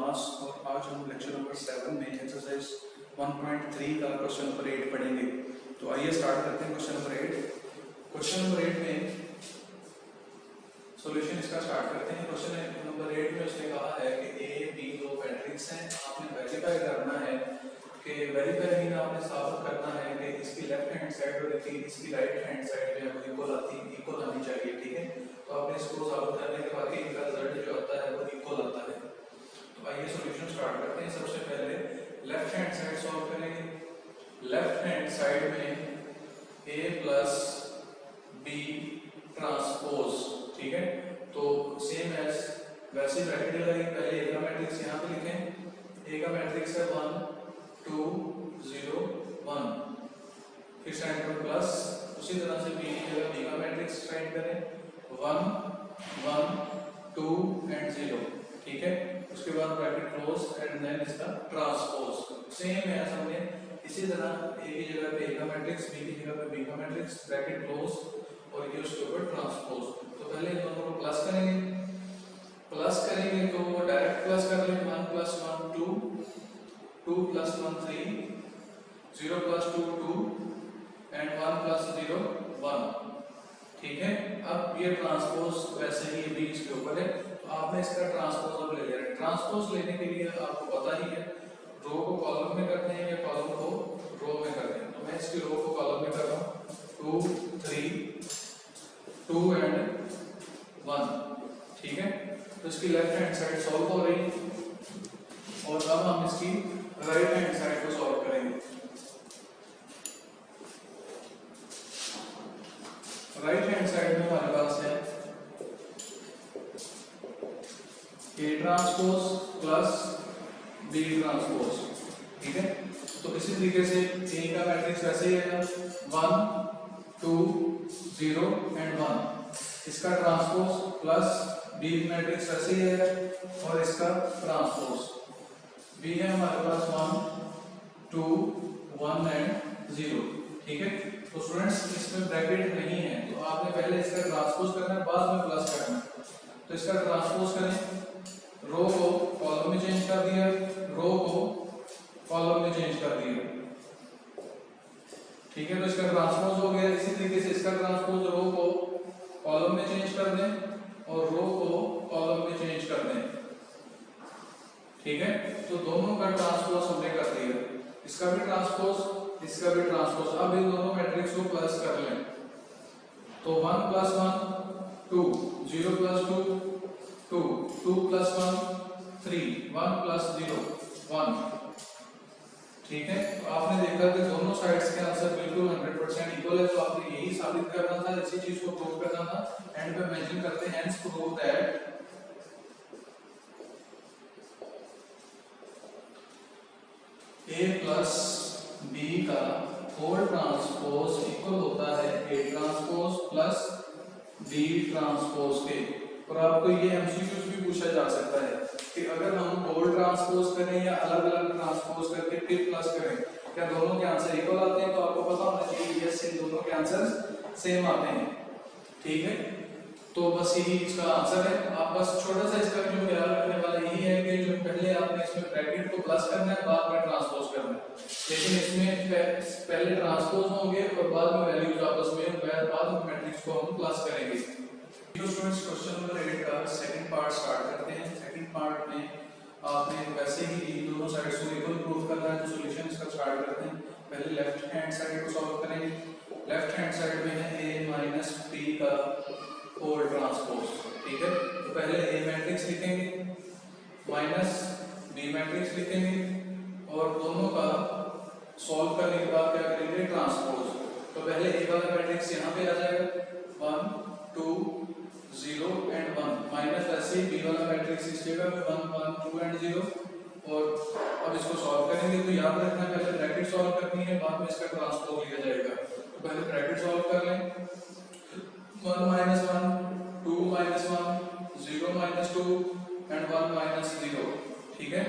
नवाज और आज हम लेक्चर नंबर 7 में एक्सरसाइज 1.3 का क्वेश्चन नंबर 8 पढ़ेंगे। तो आइए स्टार्ट करते हैं क्वेश्चन नंबर 8। क्वेश्चन नंबर 8 में सॉल्यूशन इसका स्टार्ट करते हैं। क्वेश्चन नंबर 8 में उसने कहा है कि ए बी दो मैट्रिक्स हैं, आपने वेरीफाई करना है कि वेरीफाई मीन आपने साबित करना है कि इसकी लेफ्ट हैंड साइड और इसकी राइट हैंड साइड जो है वो इक्वल आनी चाहिए। ठीक है, तो आपने इसको साबित करने के बाद इनका रिजल्ट जो आता है वो इक्वल आता है। तो आइए सॉल्यूशन स्टार्ट करते हैं। सबसे पहले लेफ्ट हैंड साइड सॉल्व करेंगे। लेफ्ट हैंड साइड में a प्लस बी ट्रांसपोज, ठीक है, तो सेम एज वैसे ब्रैकेट लगाएंगे। पहले a का मैट्रिक्स यहाँ पे लिखें। a का मैट्रिक्स है 1 2 0 1, फिर साइन पर प्लस। उसी तरह से b की जगह b का मैट्रिक्स राइट करें 1 1 2 एंड 0, ठीक है। उसके बाद ब्रैकेट क्लोज एंड देन इसका ट्रांसपोज सेम है। हमने इसी तरह a की जगह पे a का मैट्रिक्स, b की जगह पे b का मैट्रिक्स, ब्रैकेट क्लोज और ये उसके ऊपर ट्रांसपोज। तो पहले इन दोनों को प्लस करेंगे तो डायरेक्ट प्लस कर लें। 1 + 1 2, 2 + 1 3, 0 + 2 2 एंड 1 + 0 1, ठीक है। अब ये ट्रांसपोज वैसे ही b इसके ऊपर है, तो आपने इसका ट्रांसपोज अब ले लिया। ट्रांसपोज लेने के लिए आपको पता ही है रो को कॉलम में करते हैं या कॉलम को रो में करते हैं। तो मैं इसकी रो को कॉलम में कर रहा हूँ 2 3 2 एंड 1, ठीक है। तो इसकी लेफ्ट हैंड साइड सॉल्व हो रही है और अब हम इसकी राइट हैंड साइड को सॉल्व करेंगे। राइट हैंड साइड में हमारे पास है a transpose plus b transpose, ठीक है। तो इसी तरीके से a का मैट्रिक्स वैसे ही है 1 2 0 एंड 1, इसका ट्रांसपोज प्लस b मैट्रिक्स वैसे ही है और इसका ट्रांसपोज b है हमारे पास 1 2 1 एंड 0, ठीक है। तो स्टूडेंट्स इसमें ब्रैकेट नहीं है तो आपने पहले इसका ट्रांसपोज करना है, बाद में प्लस करना है। तो इसका ट्रांसपोज करें, रो को कॉलम में चेंज कर दिया, रो को कॉलम में चेंज कर दिया, ठीक है। तो इसका ट्रांसपोज हो गया। इसी तरीके से इसका ट्रांसपोज रो को कॉलम में चेंज कर दें और रो को कॉलम में चेंज कर दें, ठीक है। तो दोनों का ट्रांसपोज हमने कर दिया, इसका भी ट्रांसपोज इसका भी ट्रांसपोज। अब इन दोनों मैट्रिक्स को प्लस कर लें तो 1 + 1 2, 0 + 2 2, 2 + 1 3, 1 + 0 1, ठीक है। तो आपने देखा कि दोनों साइड्स के आंसर बिल्कुल 100% इक्वल है। तो आपने यही साबित करना था, इसी चीज को प्रूव करना था। एंड पे मेंशन करते हैं hence prove that a plus b का होल ट्रांसपोज इक्वल होता है a transpose plus b transpose के। और आपको ये एमसीक्यूज भी पूछा जा सकता है कि अगर हम होल ट्रांसपोज करें या अलग अलग ट्रांसपोज करके फिर प्लस करें, क्या दोनों के आंसर इक्वल आते हैं? तो आपको पता होना चाहिए यस, इन दोनों के आंसर सेम आते हैं, ठीक है। तो बस यही इसका आंसर है। आप बस छोटा सा इसका जो ख्याल रखने वाला यही है कि जो पहले आपने इसमें ब्रैकेट को प्लस करना है, बाद में ट्रांसपोज करना है। लेकिन इसमें पहले ट्रांसपोज होंगे और बाद में वैल्यूज आपस में बाद में मैट्रिक्स को हम प्लस करेंगे। तो स्टूडेंट्स क्वेश्चन नंबर 8 का सेकंड पार्ट स्टार्ट करते हैं। सेकंड पार्ट में आपने वैसे ही दोनों साइड्स को इक्वल प्रूव करना है। तो सॉल्यूशन इसका स्टार्ट करते हैं। पहले लेफ्ट हैंड साइड को सॉल्व करेंगे। लेफ्ट हैंड साइड में है a - b का होल ट्रांसपोज, ठीक है। तो पहले a मैट्रिक्स लिखेंगे माइनस b मैट्रिक्स लिखेंगे और दोनों का सॉल्व करने के बाद क्या करेंगे? ट्रांसपोज। तो पहले a वाला मैट्रिक्स यहाँ पे आ जाएगा 1 2 0 एंड 1, माइनस ऐसे ही b वाला मैट्रिक्स इस जगह पे 1 1 2 एंड 0। और अब इसको सॉल्व करेंगे तो याद रखना पहले ब्रैकेट सॉल्व करनी है, बाद में इसका ट्रांसपोज लिया जाएगा। तो पहले ब्रैकेट सॉल्व कर लें 1 - 1 2 - 1 0 - 2 एंड 1 - 0, ठीक है।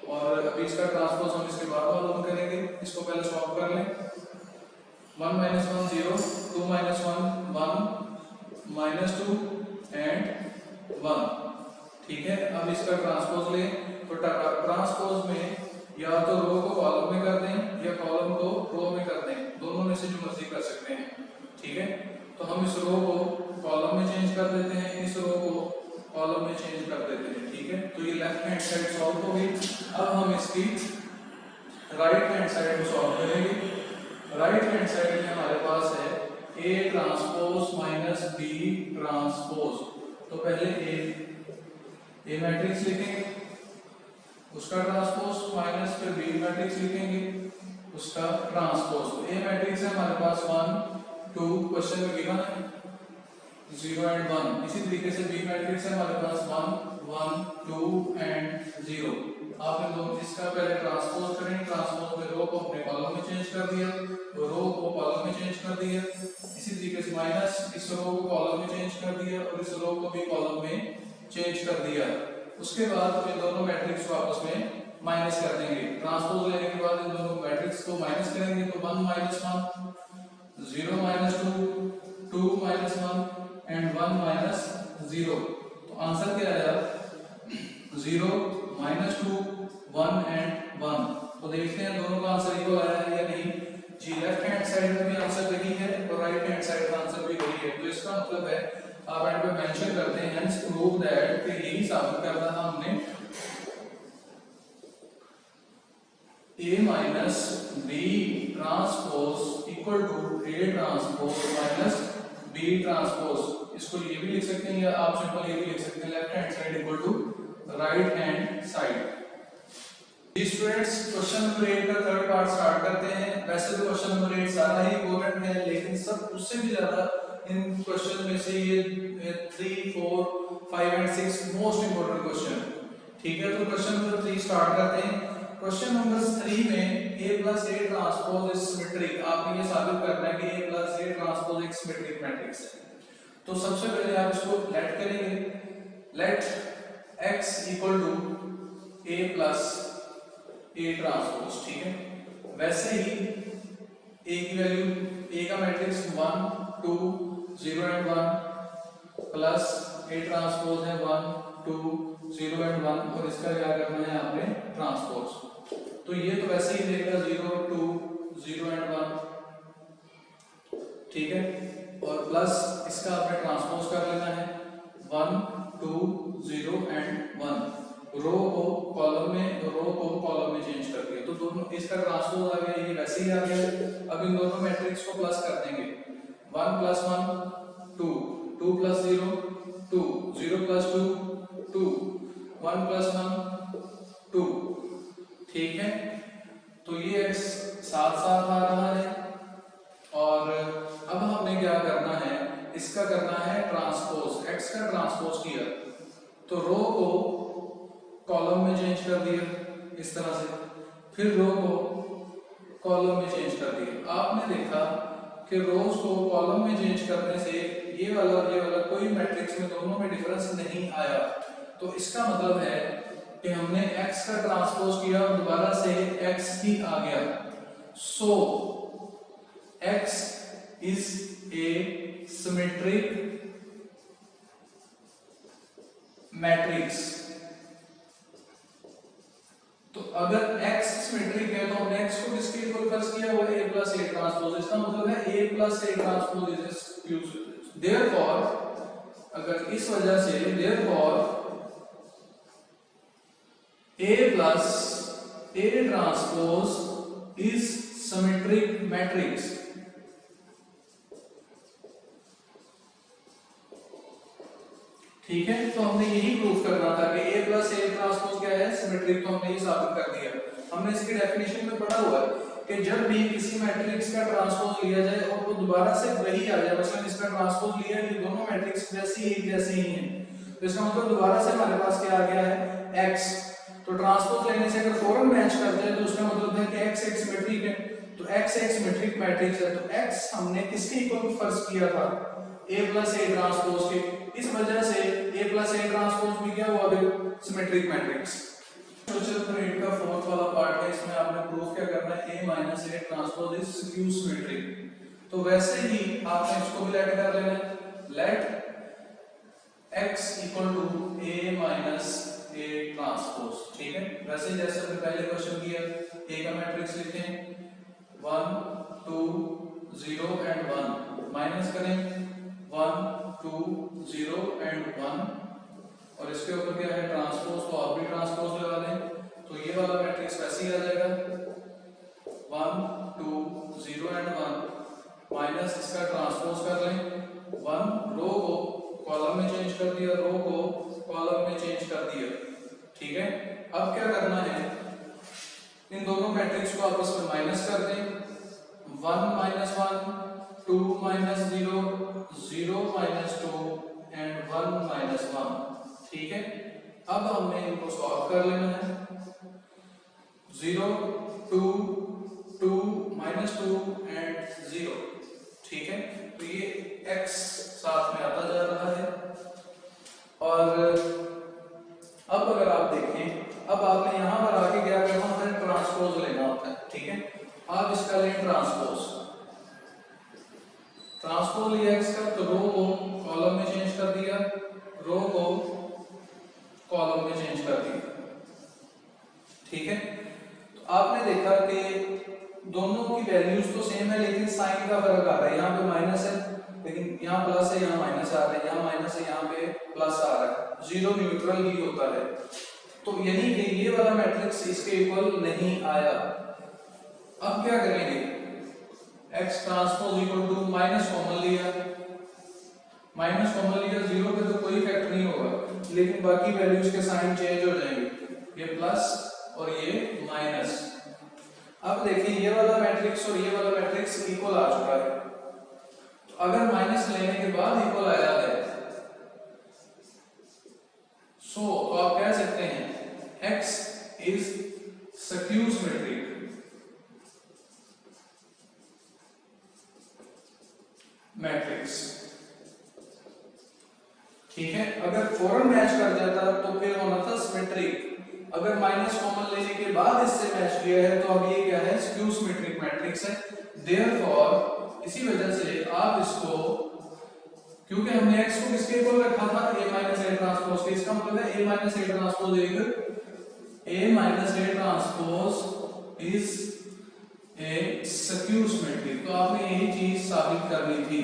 और अभी इसका ट्रांसपोज हम इसके बाद मालूम करेंगे। इसको पहले सॉल्व कर लें 1 - 1 0 2 - 1 1 - 2 एंड 1, ठीक है। अब इसका ट्रांसपोज लें तो तो ट्रांसपोज में या तो रो को कॉलम में कर दें या कॉलम को रो में कर दें, दोनों में से जो मर्जी कर सकते हैं। ठीक है, तो हम इस रो को कॉलम में चेंज कर देते हैं, इस रो को कॉलम में चेंज कर देते हैं। ठीक है, तो ये लेफ्ट हैंड साइड सॉल्व हो गई। अब हम इसकी राइट हैंड साइड को सॉल्व करेंगे। राइट हैंड साइड में हमारे पास है A transpose minus B transpose. तो पहले A मैट्रिक्स लिखेंगे, उसका ट्रांसपोज माइनस फिर B मैट्रिक्स लिखेंगे, उसका ट्रांसपोज। तो A मैट्रिक्स है हमारे पास 1 2, क्वेश्चन में गिवन है 0 एंड 1। इसी तरीके से B मैट्रिक्स है हमारे पास 1 1 2 एंड 0। आप इन दोनों इसका पहले ट्रांसपोज करें, ट्रांसपोज में रो को अपने कॉलम में चेंज कर दिया, तो रो को कॉलम में चेंज कर दिया। इसी तरीके से माइनस इस रो को कॉलम में चेंज कर दिया और इस रो को भी कॉलम में चेंज कर दिया। उसके बाद हम इन दोनों मैट्रिक्स को आपस में माइनस कर देंगे। ट्रांसपोज लेने के बाद इन दोनों मैट्रिक्स को माइनस करेंगे, तो 1 minus 1 0 minus 2 2 minus 1 and 1 minus 0। तो आंसर क्या आया 0 माइनस 2 1 एंड 1। तो देखते हैं दोनों का आंसर इक्वल आया है या नहीं। जी, लेफ्ट हैंड साइड में भी आंसर वही है और राइट हैंड साइड का आंसर भी वही है। तो इसका मतलब है आप एंड पे मेंशन करते हैं हेंस प्रूव दैट, कि यही साबित करना था हमने A minus B transpose equal to A transpose minus B transpose. इसको ये भी लिख सकते हैं या आप सिंपल ये भी लिख सकते हैं left hand side equal to right hand side. Students, question number 8 का थर्ड पार्ट स्टार्ट करते हैं। वैसे तो क्वेश्चन नंबर 8 सारा ही इंपॉर्टेंट है, लेकिन सब उससे भी ज्यादा इन क्वेश्चन में से ये 3 4 5 एंड 6 मोस्ट इंपॉर्टेंट क्वेश्चन। ठीक है, तो क्वेश्चन नंबर 3 स्टार्ट करते हैं। क्वेश्चन नंबर 3 में A plus A transpose is symmetric. आपने ये साबित करना है कि A plus A ट्रांसपोज एक सिमेट्रिक मैट्रिक्स है। तो सबसे पहले आप इसको लेट करेंगे, let x equal to A plus A transpose. ठीक है, वैसे ही A की वैल्यू, A का matrix 1 2 0 and 1 plus A transpose है 1 2 0 एंड 1 और इसका क्या करना है आपने ट्रांसपोज। तो ये तो वैसे ही देगा 0 2 0 एंड 1। ठीक है, और प्लस इसका आपने ट्रांसपोज कर लेना है 1 2 0 एंड 1। रो को कॉलम में, रो को कॉलम में चेंज कर दिया, तो दोनों इसका ट्रांसपोज आ गया, ये वैसे ही आ गया। अब इन दोनों मैट्रिक्स को प्लस कर देंगे 1 प्लस 1 2 2 प्लस 0 2 0 प्लस 2 2 1 प्लस 1 2। ठीक है, तो ये x साथ साथ आ रहा है और अब हमने क्या करना है, इसका करना है ट्रांसपोज। x का ट्रांसपोज किया तो रो को कॉलम में चेंज कर दिया इस तरह से, फिर रो को कॉलम में चेंज कर दिया। आपने देखा कि रोज को कॉलम में चेंज करने से ये वाला और ये वाला कोई मैट्रिक्स में दोनों में डिफरेंस नहीं आया। तो इसका मतलब है कि हमने x का ट्रांसपोज किया और दोबारा से x ही आ गया। सो x is a symmetric matrix. तो अगर x सिमेट्रिक है तो हमने x को किसके इक्वल फर्ज किया, वो a plus a ट्रांसपोज। इसका मतलब है a plus a transpose is therefore, अगर इस वजह से therefore A plus A transpose is symmetric matrix। ठीक है, तो हमने यही प्रूफ करना था कि A plus A ट्रांसपोज क्या है, सिमेट्रिक। तो हमने ये साबित कर दिया। हमने इसकी डेफिनेशन में पढ़ा हुआ है कि जब भी किसी मैट्रिक्स का ट्रांसपोज लिया जाए और वो दोबारा से वही आ जाए, मतलब इसका ट्रांसपोज लिया है, ये दोनों मैट्रिक्स जैसे ही हैं, तो इसका मतलब दोबारा से हमारे पास क्या आ गया है x। तो ट्रांसपोज लेने से अगर फौरन मैच कर जाए तो उसका मतलब है कि x एक सिमेट्रिक है। तो x एक सिमेट्रिक मैट्रिक्स है, तो x हमने किसके इक्वल फर्ज किया था, a plus a ट्रांसपोज के। इस वजह से a plus a ट्रांसपोज भी क्या हुआ, सिमेट्रिक मैट्रिक्स। क्वेश्चन नंबर 8 का फोर्थ वाला पार्ट है, इसमें आपने प्रूफ क्या करना है, a minus a transpose is skew symmetric. तो वैसे ही आपने इसको भी लेट कर लेना है, let x equal to a minus A transpose, ठीक है। वैसे जैसे हमने पहले क्वेश्चन किया, ए का मैट्रिक्स लिखें 1 2 0 एंड 1, माइनस करें 1 2 0 एंड 1, और इसके ऊपर क्या है ट्रांसपोज, तो आप भी ट्रांसपोज लगा दें, तो ये वाला मैट्रिक्स वैसे ही आ जाएगा 1 2 0 एंड 1 माइनस इसका ट्रांसपोज कर लें 1, रो को कॉलम में चेंज कर दिया, रो को कॉलम में चेंज कर दिया, ठीक है। अब क्या करना है, इन दोनों मैट्रिक्स को आपस में माइनस कर दें 1 minus 1 2 minus 0 0 minus 2 and 1 minus 1, ठीक है। अब हमने इनको सॉल्व कर लेना है 0 2 2 माइनस 2 एंड 0, ठीक है। तो ये x साथ में आता जा रहा है, और अब अगर आप देखें, अब आपने यहां पर आके क्या करना होता है, ट्रांसपोज लेना होता है, ठीक है। आप इसका लें ट्रांसपोज, ट्रांसपोज लिया x का, तो रो को कॉलम में चेंज कर दिया, रो को कॉलम में चेंज कर दिया, ठीक है। तो आपने देखा कि दोनों की वैल्यूज तो सेम है, लेकिन साइन का फर्क आ रहा है, यहाँ पे माइनस है लेकिन यहाँ प्लस है, यहाँ माइनस आ रहा है, यहाँ माइनस है, यहाँ पे प्लस आ रहा है, जीरो न्यूट्रल ही होता है। तो यानी कि ये वाला मैट्रिक्स इसके इक्वल नहीं आया। अब क्या करेंगे, x transpose equal to minus common लिया, माइनस कॉमन लिया, जीरो पे तो कोई इफेक्ट नहीं होगा, लेकिन बाकी वैल्यूज के साइन चेंज हो जाएंगे, ये प्लस और ये माइनस। अब देखिए ये वाला मैट्रिक्स और ये वाला मैट्रिक्स इक्वल आ चुका है, तो अगर माइनस लेने के बाद इक्वल आया है, तो आप कह सकते हैं x is skew symmetric matrix, ठीक है। अगर फौरन मैच कर जाता तो फिर होना था सिमेट्रिक, अगर माइनस कॉमन लेने के बाद इससे मैच किया है, तो अब ये क्या है, स्क्यू सिमेट्रिक मैट्रिक्स है। देयरफॉर इसी वजह से आप इसको, क्योंकि हमने x को किसके इक्वल रखा था, a माइनस a ट्रांसपोज के, इसका मतलब है a minus a transpose is A skew symmetric, तो आपने यही चीज साबित करनी थी,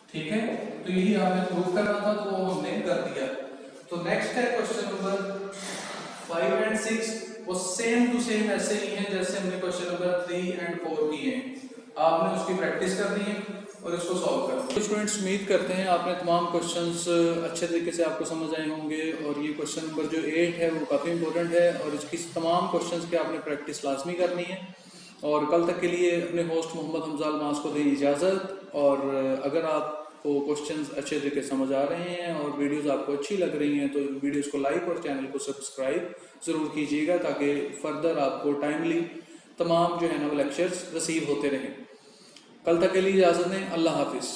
ठीक है। तो यही आपने प्रूव करना था, तो वो हमने कर दिया। तो नेक्स्ट है क्वेश्चन नंबर 5 एंड 6, वो सेम टू सेम ऐसे ही हैं जैसे हमने क्वेश्चन नंबर 3 एंड 4 किए हैं, आपने उसकी प्रैक्टिस करनी है और इसको सॉल्व करना है। स्टूडेंट्स उम्मीद करते हैं आपने तमाम क्वेश्चंस अच्छे तरीके से आपको समझ आए होंगे, और ये क्वेश्चन नंबर जो 8 है वो काफ़ी इंपॉर्टेंट है, और इसकी तमाम क्वेश्चंस की आपने प्रैक्टिस लाजमी करनी है। और कल तक के लिए अपने होस्ट मोहम्मद हमजा अलमास को दें इजाज़त, और अगर आपको क्वेश्चंस अच्छे तरीके से समझ आ रहे हैं और वीडियोस आपको अच्छी लग रही हैं, तो वीडियोस को लाइक और चैनल को सब्सक्राइब ज़रूर कीजिएगा, ताकि फर्दर आपको टाइमली तमाम जो है ना वो लेक्चर्स रिसीव होते रहें। कल तक के लिए इजाज़त दें, अल्लाह हाफिज़।